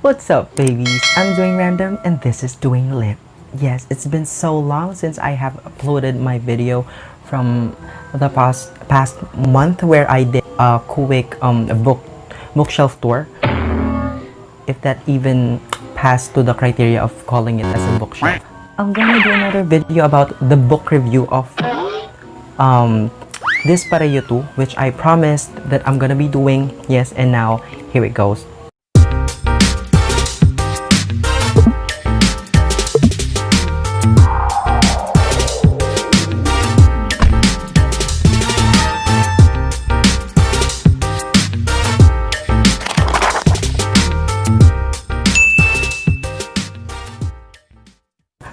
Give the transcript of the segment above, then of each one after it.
What's up, babies? I'm Dwayne Random and this is DwayneLit. Yes, it's been so long since I have uploaded my video from the past month where I did a quick bookshelf tour. If that even passed to the criteria of calling it as a bookshelf. I'm gonna do another video about the book review of Dispareo 2, which I promised that I'm gonna be doing. Yes, and now here it goes.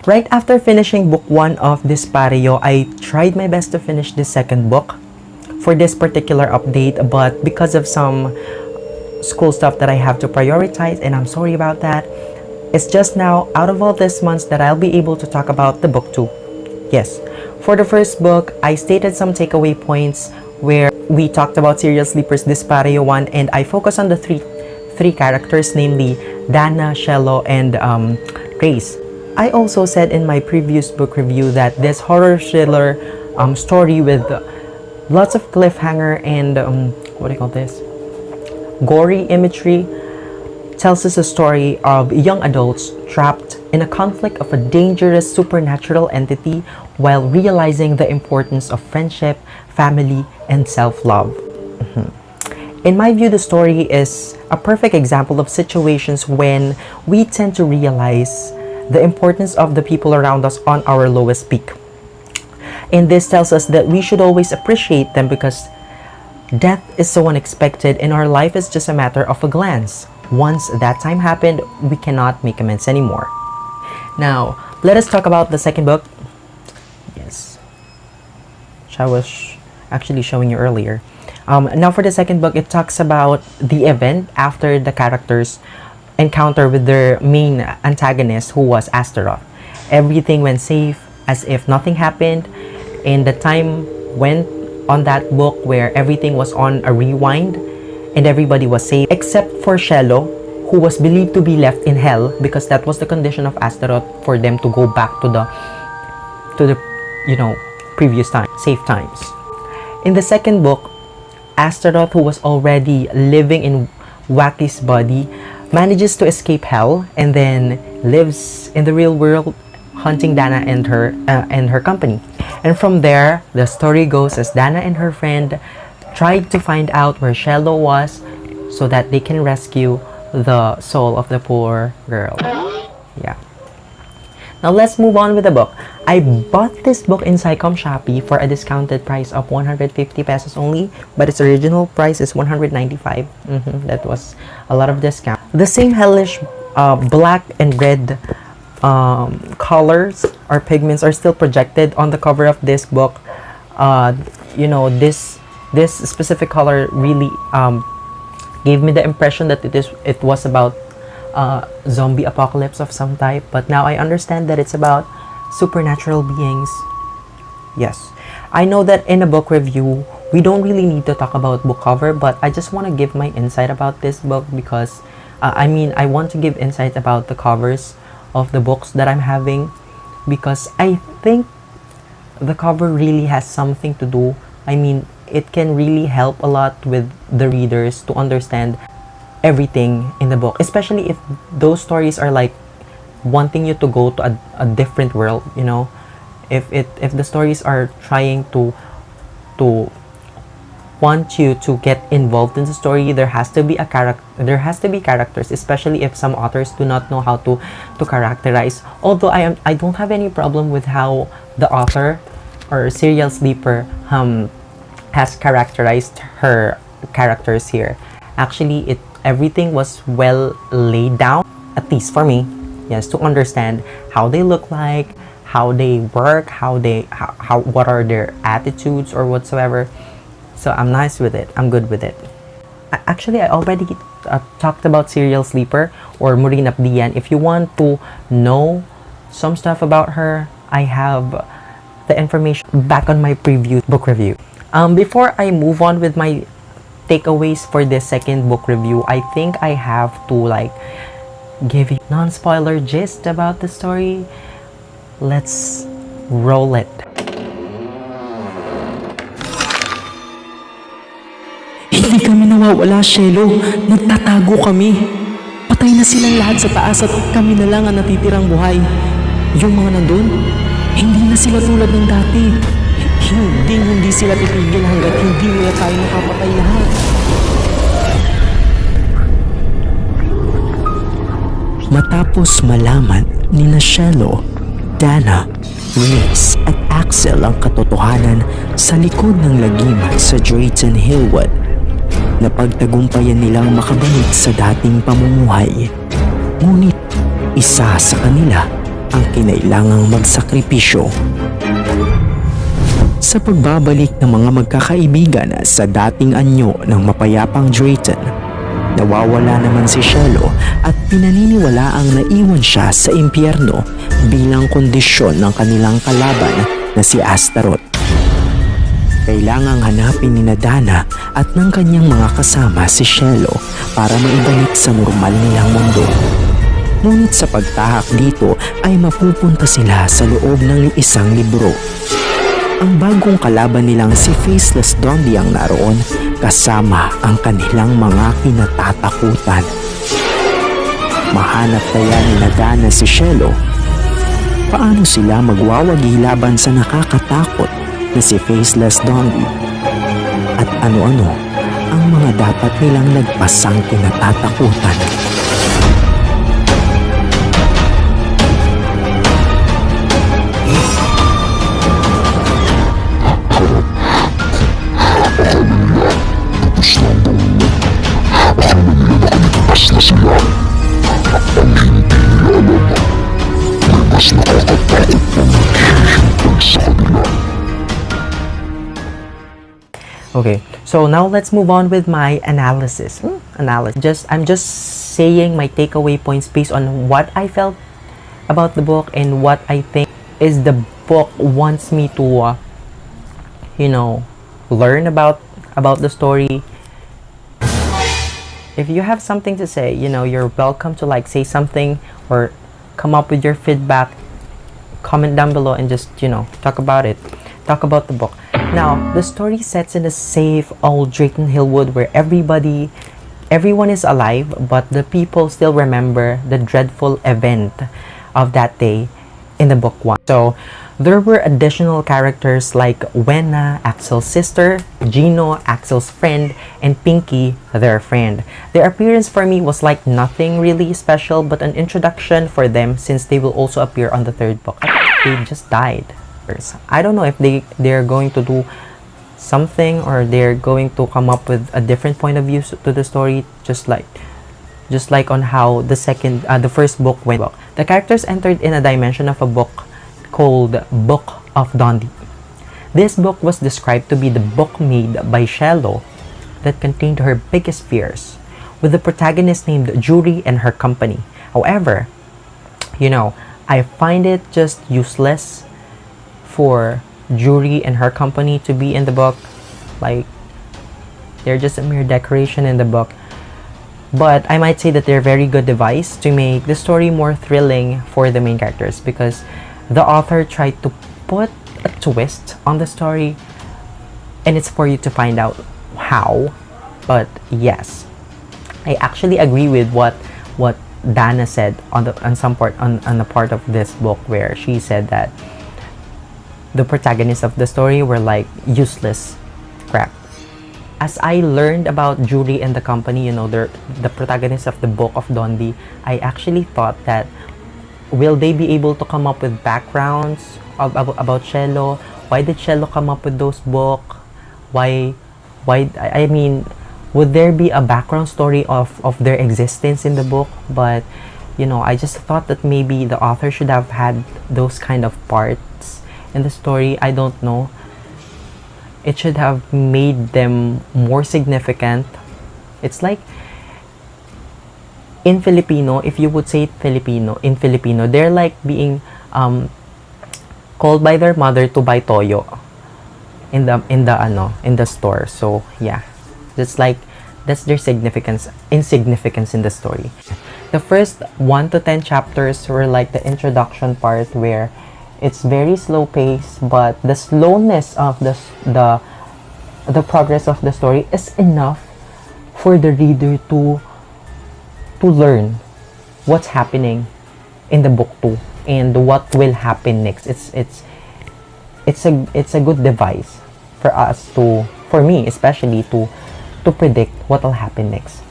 Right after finishing book 1 of Dispareo, I tried my best to finish the second book for this particular update, but because of some school stuff that I have to prioritize, and I'm sorry about that, it's just now out of all these months that I'll be able to talk about the book 2. Yes, for the first book, I stated some takeaway points where we talked about Serialsleeper's Dispareo 1, and I focused on the three characters, namely Dana, Shello, and Grace. I also said in my previous book review that this horror thriller story with lots of cliffhanger and what do you call this? Gory imagery tells us a story of young adults trapped in a conflict of a dangerous supernatural entity while realizing the importance of friendship, family, and self-love. In my view, the story is a perfect example of situations when we tend to realize the importance of the people around us on our lowest peak. And this tells us that we should always appreciate them because death is so unexpected and our life is just a matter of a glance. Once that time happened, we cannot make amends anymore. Now, let us talk about the second book. Yes, which I was actually showing you earlier. Now for the second book, it talks about the event after the characters encounter with their main antagonist, who was Astaroth. Everything went safe as if nothing happened, and the time went on that book where everything was on a rewind and everybody was safe except for Shello, who was believed to be left in hell because that was the condition of Astaroth for them to go back to the previous time, safe times. In the second book, Astaroth, who was already living in Wacky's body, manages to escape hell and then lives in the real world hunting Dana and her company. And from there, the story goes as Dana and her friend tried to find out where Shello was so that they can rescue the soul of the poor girl. Yeah. Now let's move on with the book. I bought this book in Psycom Shopee for a discounted price of 150 pesos only, but its original price is 195. That was a lot of discount. The same hellish black and red colors or pigments are still projected on the cover of this book. This specific color really gave me the impression that it was about zombie apocalypse of some type, but now I understand that it's about supernatural beings. Yes, I know that in a book review we don't really need to talk about book cover, but I just want to give my insight about this book because I want to give insight about the covers of the books that I'm having, because I think the cover really has something to do. It can really help a lot with the readers to understand everything in the book, especially if those stories are like wanting you to go to a different world. If the stories are trying to want you to get involved in the story, there has to be characters, especially if some authors do not know how to characterize. Although I don't have any problem with how the author or Serialsleeper has characterized her characters here. Actually, everything was well laid down, at least for me. Yes, to understand how they look like, how they work, what are their attitudes or whatsoever. So I'm nice with it. I'm good with it. Actually, I already talked about Serialsleeper or Maureen Apdian. If you want to know some stuff about her, I have the information back on my previous book review. Before I move on with my takeaways for this second book review, I think I have to give you non-spoiler gist about the story. Let's roll it. Hindi kami nawawala, Shelo. Nagtatago kami. Patay na silang lahat sa taas at kami na lang ang natitirang buhay. Yung mga nandun, hindi na sila tulad ng dati. Hindi sila titigil hanggat hindi nila tayo nakapatay lahat. Matapos malaman ni Shelo, Dana, Reese at Axel ang katotohanan sa likod ng lagiman sa Drayton Hillwood, napagtagumpayan nilang makabalik sa dating pamumuhay. Ngunit isa sa kanila ang kinailangang magsakripisyo. Sa pagbabalik ng mga magkakaibigan sa dating anyo ng mapayapang Drayton, nawawala naman si Shelo at pinaniniwalaang naiwan siya sa impyerno bilang kondisyon ng kanilang kalaban na si Astaroth. Kailangang hanapin ni Dana at ng kanyang mga kasama si Shelo para maibalik sa normal nilang mundo. Ngunit sa pagtahak dito ay mapupunta sila sa loob ng isang libro. Ang bagong kalaban nilang si Faceless Dondi ang naroon kasama ang kanilang mga kinatatakutan. Mahanap kaya ni Dana si Shelo? Paano sila magwawagi laban sa nakakatakot na si Faceless Dondi? At ano-ano ang mga dapat nilang lagpasang kinatatakutan? Okay, so now let's move on with my analysis. I'm just saying my takeaway points based on what I felt about the book and what I think is the book wants me to, learn about the story. If you have something to say, you're welcome to say something or come up with your feedback. Comment down below and just, talk about it. Talk about the book. Now, the story sets in a safe old Drayton Hillwood where everyone is alive, but the people still remember the dreadful event of that day in the book 1. So, there were additional characters like Wenna, Axel's sister, Gino, Axel's friend, and Pinky, their friend. Their appearance for me was like nothing really special, but an introduction for them since they will also appear on the 3rd book. They just died. I don't know if they're going to do something or they're going to come up with a different point of view to the story, just like on how the first book went. The characters entered in a dimension of a book called Book of Dondi. This book was described to be the book made by Shelo that contained her biggest fears, with the protagonist named Jury and her company. However, I find it just useless for Jury and her company to be in the book. They're just a mere decoration in the book. But I might say that they're a very good device to make the story more thrilling for the main characters, because the author tried to put a twist on the story, and it's for you to find out how. But yes, I actually agree with what Dana said on the part of this book, where she said that the protagonists of the story were useless crap. As I learned about Jury and the company, the protagonists of the Book of Dondi, I actually thought that will they be able to come up with backgrounds about Shelo? Why did Shelo come up with those books? I mean, would there be a background story of their existence in the book? But I just thought that maybe the author should have had those kind of parts in the story. I don't know. It should have made them more significant. It's like in Filipino, if you would say in Filipino, they're like being called by their mother to buy toyo in the store. So yeah, it's like That's their insignificance in the story. The first 1 to 10 chapters were like the introduction part where it's very slow pace, but the slowness of the progress of the story is enough for the reader to learn what's happening in the book 2 and what will happen next. It's a good device for us for me especially to predict what will happen next.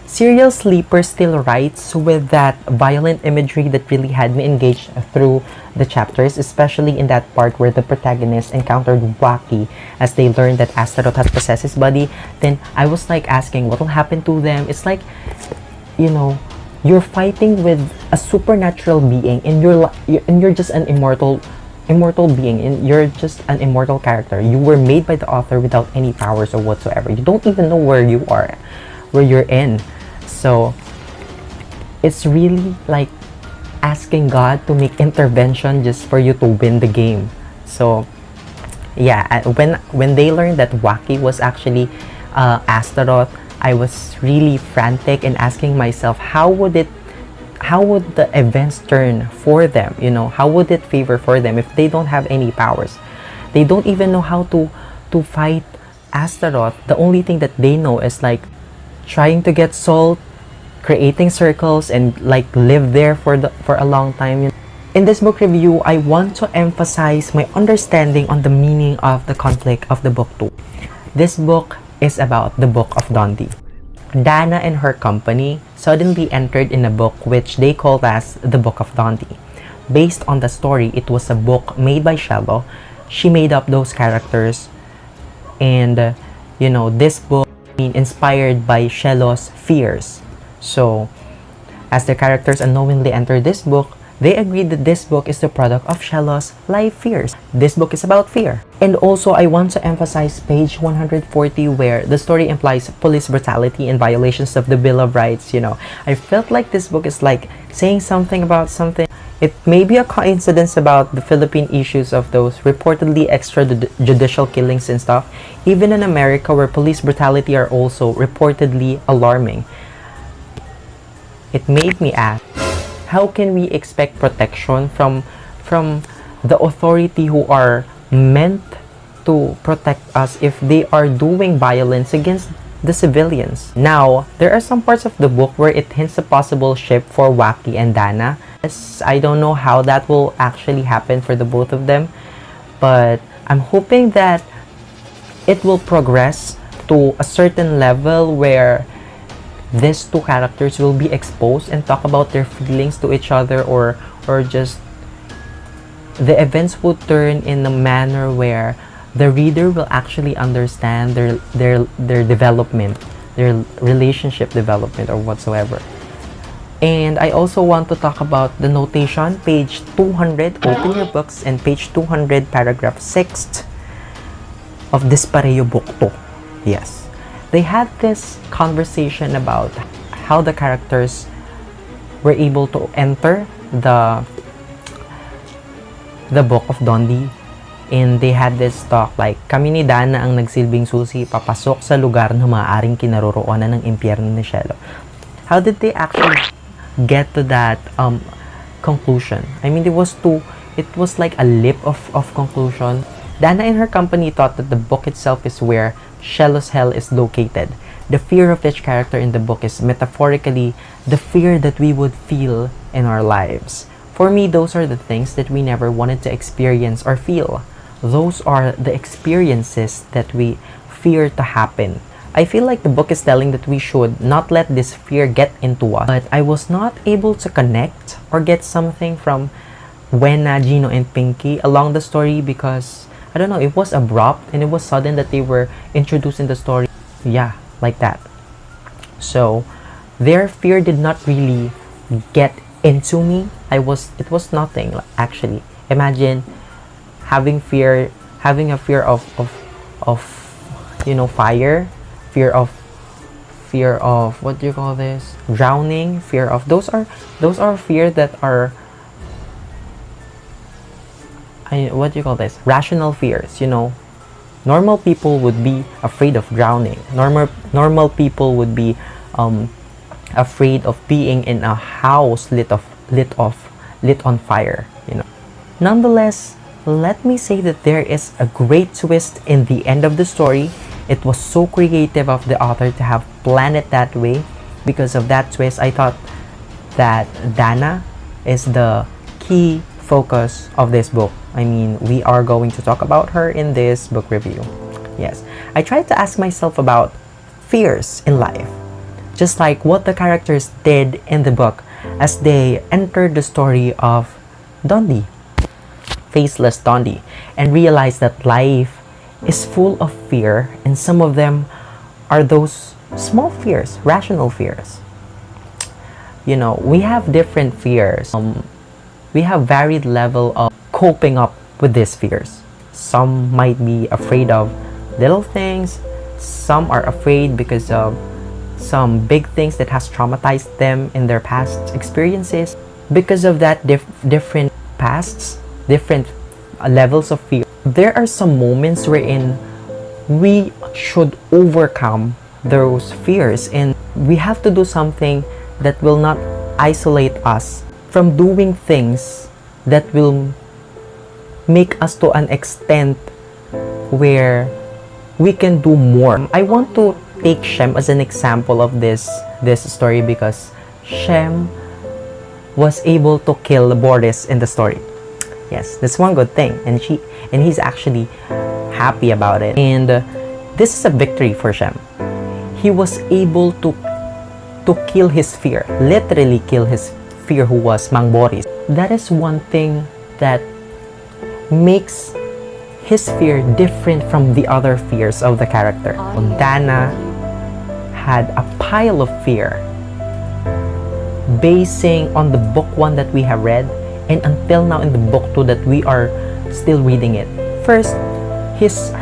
Serialsleeper still writes with that violent imagery that really had me engaged through the chapters, especially in that part where the protagonist encountered Wacky as they learned that Astaroth had possessed his body. Then I was like asking what will happen to them. It's like, you know, you're fighting with a supernatural being and you're just an immortal being, and you're just an immortal character. You were made by the author without any powers or whatsoever. You don't even know where you're in. So it's really like asking God to make intervention just for you to win the game. So yeah, when they learned that Wacky was actually Astaroth, I was really frantic and asking myself, how would the events turn for them? You know, how would it favor for them if they don't have any powers? They don't even know how to fight Astaroth. The only thing that they know is like trying to get salt, creating circles, and like live there for a long time. In this book review, I want to emphasize my understanding on the meaning of the conflict of the book 2. This book is about the Book of Dundee. Dana and her company suddenly entered in a book which they called as the Book of Dundee. Based on the story, it was a book made by Shello. She made up those characters, and this book inspired by Shello's fears. So, as the characters unknowingly entered this book, they agreed that this book is the product of Shello's life fears. This book is about fear. And also, I want to emphasize page 140 where the story implies police brutality and violations of the Bill of Rights. I felt like this book is like saying something about something. It may be a coincidence about the Philippine issues of those reportedly extrajudicial killings and stuff, even in America where police brutality are also reportedly alarming. It made me ask, how can we expect protection from the authority who are meant to protect us if they are doing violence against the civilians? Now, there are some parts of the book where it hints a possible ship for Wacky and Dana. I don't know how that will actually happen for the both of them, but I'm hoping that it will progress to a certain level where these two characters will be exposed and talk about their feelings to each other, or just the events will turn in a manner where the reader will actually understand their development, their relationship development or whatsoever. And I also want to talk about the notation, page 200, open your books, and page 200, paragraph 6 of Dispareo book 2. Yes. They had this conversation about how the characters were able to enter the Book of Dundee, and they had this talk like, kami ni Dana ang nagsilbing susi papasok sa lugar na maaaring kinaroroonan ng impyerno ni Shello. How did they actually get to that conclusion? I mean, it was like a leap of conclusion. Dana and her company thought that the book itself is where Shello's hell is located. The fear of each character in the book is metaphorically the fear that we would feel in our lives. For me, those are the things that we never wanted to experience or feel. Those are the experiences that we fear to happen. I feel like the book is telling that we should not let this fear get into us. But I was not able to connect or get something from Wena, Gino, and Pinky along the story because, I don't know, it was abrupt and it was sudden that they were introduced in the story. Yeah, like that. So, their fear did not really get into me. It was nothing, actually. Imagine having a fear of fire, fear of what do you call this? Drowning, fear of those are fear that are what do you call this? Rational fears, Normal people would be afraid of drowning. Normal people would be afraid of being in a house lit on fire, you know. Nonetheless, let me say that there is a great twist in the end of the story. It was so creative of the author to have planned it that way. Because of that twist, I thought that Dana is the key focus of this book. I mean, we are going to talk about her in this book review. Yes, I tried to ask myself about fears in life, just like what the characters did in the book as they entered the story of Dundee, faceless Dundee, and realized that life is full of fear, and some of them are those small fears, rational fears. You know, we have different fears. We have varied level of coping up with these fears. Some might be afraid of little things. Some are afraid because of some big things that has traumatized them in their past experiences. Because of that different pasts, different levels of fear, there are some moments wherein we should overcome those fears, and we have to do something that will not isolate us from doing things that will make us to an extent where we can do more. I want to take Shem as an example of this story because Shem was able to kill Boris in the story. Yes, that's one good thing, and he's actually happy about it. And this is a victory for Shem. He was able to kill his fear, literally kill his fear, who was Mang Boris. That is one thing that makes his fear different from the other fears of the character. Dana had a pile of fear basing on the book 1 that we have read, and until now in the book 2 that we are still reading it. First,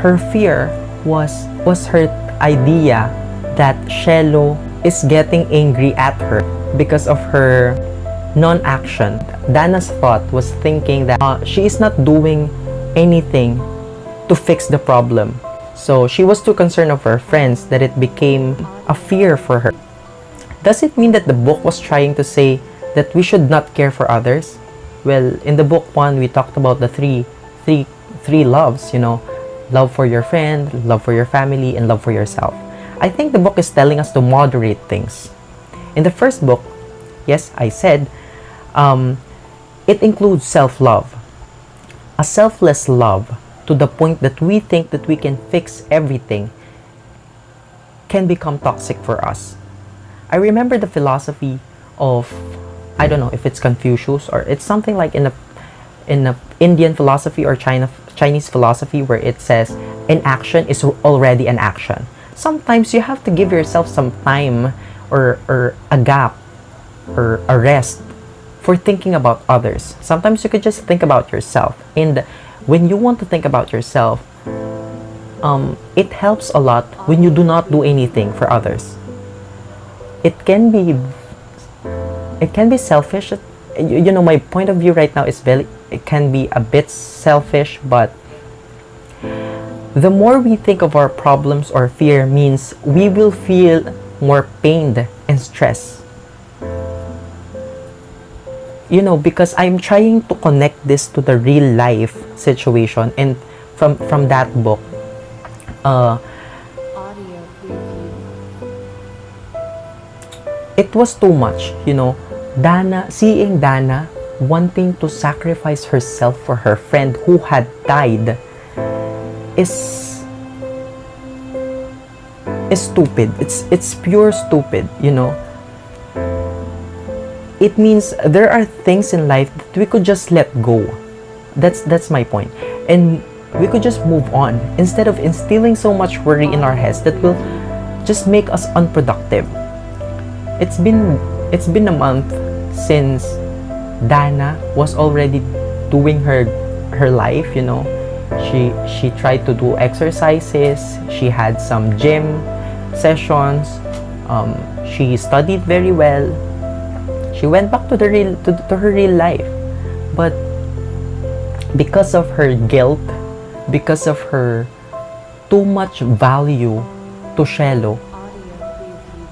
her fear was her idea that Shelo is getting angry at her because of her non-action. Dana's thought was thinking that she is not doing anything to fix the problem. So she was too concerned of her friends that it became a fear for her. Does it mean that the book was trying to say that we should not care for others? Well, in the book 1, we talked about the three loves, you know, love for your friend, love for your family, and love for yourself. I think the book is telling us to moderate things. In the first book, yes, I said, it includes self-love. A selfless love to the point that we think that we can fix everything can become toxic for us. I remember the philosophy of, I don't know if it's Confucius or it's something like in a Indian philosophy or Chinese philosophy, where it says inaction is already an action. Sometimes you have to give yourself some time or a gap or a rest for thinking about others. Sometimes you could just think about yourself, and when you want to think about yourself, it helps a lot when you do not do anything for others. It can be selfish. You know, my point of view right now is it can be a bit selfish, but the more we think of our problems or fear means we will feel more pained and stress. You know, because I'm trying to connect this to the real life situation, and from that book, it was too much, you know. Seeing Dana wanting to sacrifice herself for her friend who had died is stupid. It's pure stupid, you know. It means there are things in life that we could just let go. That's my point. And we could just move on instead of instilling so much worry in our heads that will just make us unproductive. It's been a month since Dana was already doing her life, you know. She tried to do exercises, she had some gym sessions, she studied very well. She went back to her real life. But because of her guilt, because of her too much value to Cielo,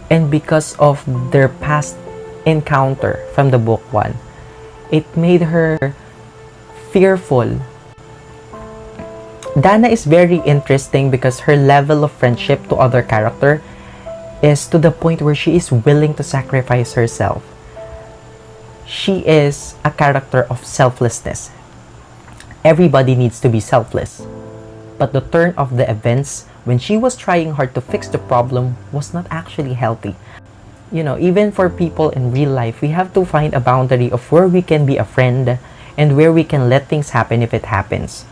and because of their past encounter from the book 1, it made her fearful. Dana is very interesting because her level of friendship to other character is to the point where she is willing to sacrifice herself. She is a character of selflessness. Everybody needs to be selfless. But the turn of the events when she was trying hard to fix the problem was not actually healthy. You know, even for people in real life, we have to find a boundary of where we can be a friend and where we can let things happen if it happens.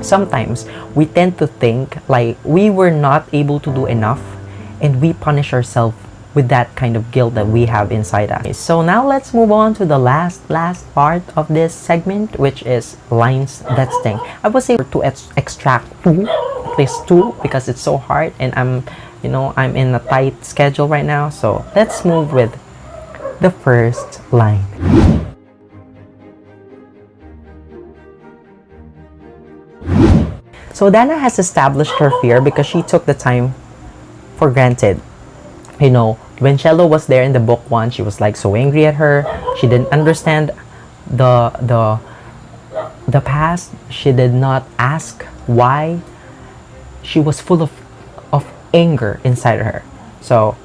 Sometimes we tend to think like we were not able to do enough, and we punish ourselves with that kind of guilt that we have inside us. So now let's move on to the last part of this segment, which is lines that sting. I was able to extract at least two because it's so hard, and I'm in a tight schedule right now. So let's move with the first line. So Dana has established her fear because she took the time for granted. You know, when Cielo was there in the book 1, she was like so angry at her. She didn't understand the past. She did not ask why. She was full of anger inside her. So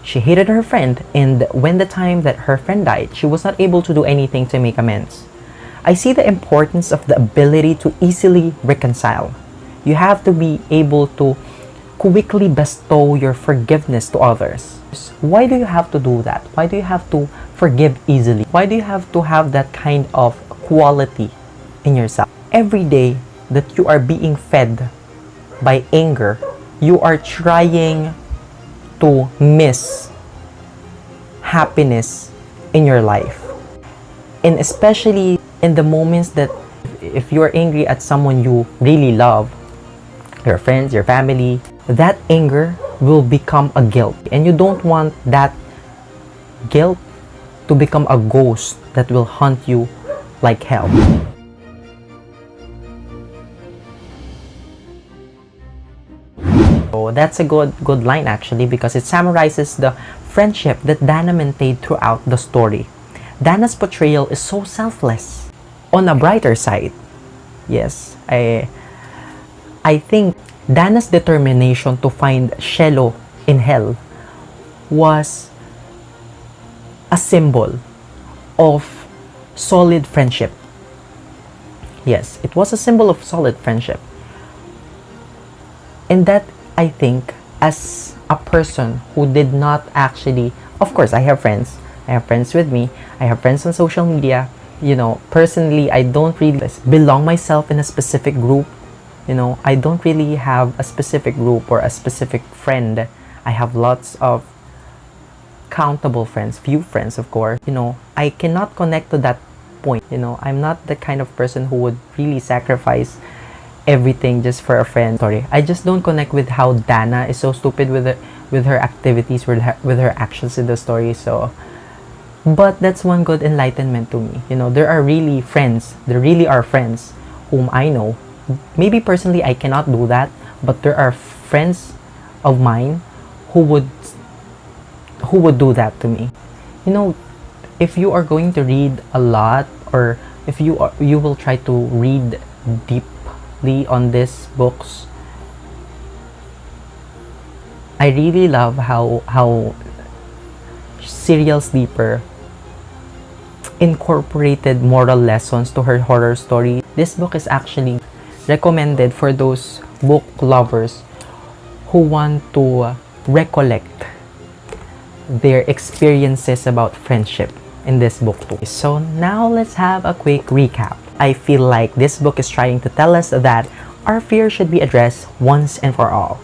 she hated her friend, and when the time that her friend died, she was not able to do anything to make amends. I see the importance of the ability to easily reconcile. You have to be able to quickly bestow your forgiveness to others. Why do you have to do that? Why do you have to forgive easily? Why do you have to have that kind of quality in yourself? Every day that you are being fed by anger, you are trying to miss happiness in your life. And especially in the moments that if you're angry at someone you really love, your friends, your family, that anger will become a guilt. And you don't want that guilt to become a ghost that will haunt you like hell. So that's a good line actually, because it summarizes the friendship that Dana maintained throughout the story. Dana's portrayal is so selfless. On a brighter side, yes, I think Dana's determination to find Cielo in hell was a symbol of solid friendship. Yes, it was a symbol of solid friendship. And that, I think, as a person who did not actually, of course, I have friends with me, I have friends on social media. You know, personally, I don't really belong myself in a specific group. You know, I don't really have a specific group or a specific friend. I have lots of countable friends, few friends, of course. You know, I cannot connect to that point. You know, I'm not the kind of person who would really sacrifice everything just for a friend. Sorry, I just don't connect with how Dana is so stupid with her activities, with her actions in the story. So, but that's one good enlightenment to me. You know, there are really friends. There really are friends whom I know. Maybe personally I cannot do that, but there are friends of mine who would do that to me. You know, if you are going to read a lot, or if you will try to read deeply on these books, I really love how Serialsleeper incorporated moral lessons to her horror story. This book is actually recommended for those book lovers who want to recollect their experiences about friendship in this book too. So now let's have a quick recap. I feel like this book is trying to tell us that our fear should be addressed once and for all.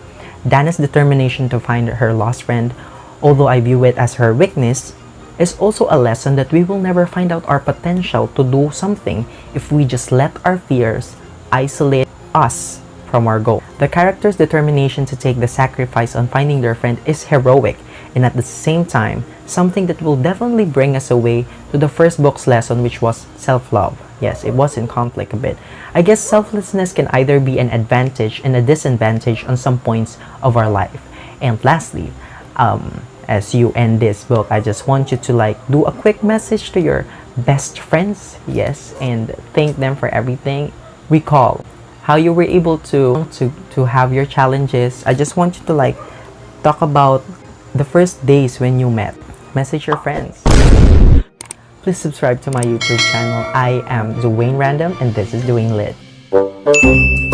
Dana's determination to find her lost friend, although I view it as her weakness, is also a lesson that we will never find out our potential to do something if we just let our fears isolate us from our goal. The character's determination to take the sacrifice on finding their friend is heroic and at the same time something that will definitely bring us away to the first book's lesson, which was self-love. Yes, it was in conflict a bit. I guess selflessness can either be an advantage and a disadvantage on some points of our life. And lastly, as you end this book, I just want you to like do a quick message to your best friends, yes, and thank them for everything. Recall how you were able to have your challenges. I just want you to like talk about the first days when you met. Message your friends. Please subscribe to my YouTube channel. I am Dwayne Random and this is DwayneLit.